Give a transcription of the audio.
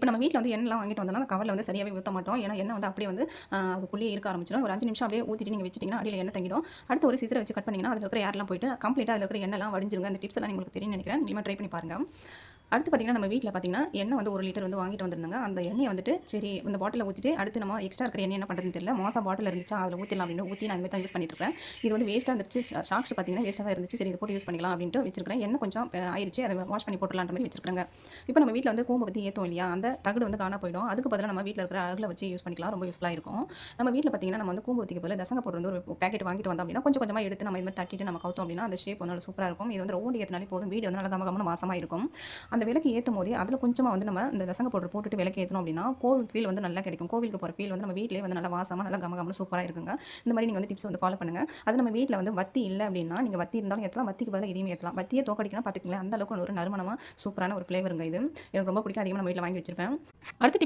இப்ப நம்ம வீட்ல வந்து எண்ணெய்லாம் வாங்கிட்டு வந்தோம்னா, அந்த கவர்ல வந்து சரியாவே ஊத்த மாட்டோம். ஏன்னா, எண்ணெய் வந்து அப்படியே வந்து அதுக்குள்ளேயே இருக்க ஆரம்பிச்சுரும். ஒரு 5 நிமிஷம் அப்படியே ஊத்திட்டு நீங்க வச்சுட்டீங்கன்னா, அடியில எண்ணெய் தங்கிடும். அடுத்து ஒரு சிசர வச்சு கட் பண்ணீங்கன்னா, அதில இருக்கிற ஏர்லாம் போயிட்டு கம்ப்ளீட்டா அதில இருக்கிற எண்ணெய்லாம் வடிஞ்சிருங்க. இந்த டிப்ஸ் எல்லாம் உங்களுக்கு தெரியும்னு நெனைக்கிறேன். நீங்களும் ட்ரை பண்ணி பாருங்க. அடுத்து பார்த்தீங்கன்னா, நம்ம வீட்ல பார்த்தீங்கன்னா, எண்ணெய் வந்து 1 லிட்டர் வந்து வாங்கிட்டு வந்திருந்தேங்க. அந்த எண்ணெய வந்துட்டு சரி இந்த பாட்டில்ல ஊத்திட்டு, அடுத்து நம்ம எக்ஸ்ட்ரா இருக்கிற எண்ணெய என்ன பண்றதுன்னு தெரியல. மாசா பாட்டில் இருந்துச்சா, அதில ஊத்திடலாம் அப்படின்னு ஊத்தி நான் இந்த மாரி தான் யூஸ் பண்ணிட்டு இருக்கிறேன். இது வந்து வேஸ்ட்டா இருந்துச்சு. ஷாக்ஸ் பார்த்தீங்கன்னா, வேஸ்ட்டா தான் இருந்துச்சு. சரி இத போட்டு யூஸ் பண்ணிக்கலாம் அப்படின்ட்டு வச்சிருக்கிறேன். எண்ணெய் கொஞ்சம் ஆயிருச்சு. அத வாஷ் பண்ணி போட்டுறலான்ற மாரி வச்சிருக்கிறேங்க. இப்போ நம்ம வீட்ல வந்து ஊதுபத்தி ஏத்துவோம் இல்லையா? அந்த தகடு வந்து காணா போயிடும். அதுக்கு பதிலா நம்ம வீட்ல இருக்கிற அகல வச்சு யூஸ் பண்ணிக்கலாம். ரொம்ப யூஸ்ஃபுல்லா இருக்கும். நம்ம வீட்ல பார்த்தீங்கன்னா, நம்ம வந்து ஊதுபத்திக்கு பதிலா தசங்க பவுடர் வந்து ஒரு பாக்கெட் வாங்கிட்டு வந்தோம் அப்படின்னா, கொஞ்சம் கொஞ்சமா எடுத்து நம்ம இது மாரி தட்டிட்டு நம்ம கவுத்தோம் அப்படின்னா, அந்த ஷேப் வந்து நல்லா சூப்பரா இருக்கும். இது வந்து ரவுண்டு ஏத்துனாலே போதும். வீடு வந்து நல்லா கமகமன்னு வாசமா இருக்கும். அந்த விளக்கு ஏத்தும்போதே அதில கொஞ்சமா வந்து நம்ம இந்த தசங்க பவுடர் போட்டுட்டு விளக்கு ஏத்துனோம் அப்படின்னா, கோவில் ஃபீல் வந்து நல்லா கிடைக்கும். கோவிலுக்கு போற ஃபீல் வந்து நம்ம வீட்லயே வந்து நல்லா வாசமா, நல்லா கமகமன்னு சூப்பரா இருக்குங்க. இந்த மாரி நீங்க வந்து டிப்ஸ் வந்து ஃபாலோ பண்ணுங்க. அது நம்ம வீட்ல வந்து வத்தி இல்ல அப்படின்னா, நீங்க வத்தி இருந்தாலும் ஏத்தலாம். வத்திக்கு பதிலா இதையும் ஏத்தலாம். வத்தியே தோக்கடிக்கும்னா பார்த்துக்கங்களேன். அந்த அளவுக்கு ஒரு நறுமணமா சூப்பரான ஒரு ஃப்ளேவருங்க இது. எனக்கு ரொம்ப பிடிக்கும். அதிகமா நம்ம வீட்ல வாங்கி வச்சிருப்பேன். அடுத்த டிப்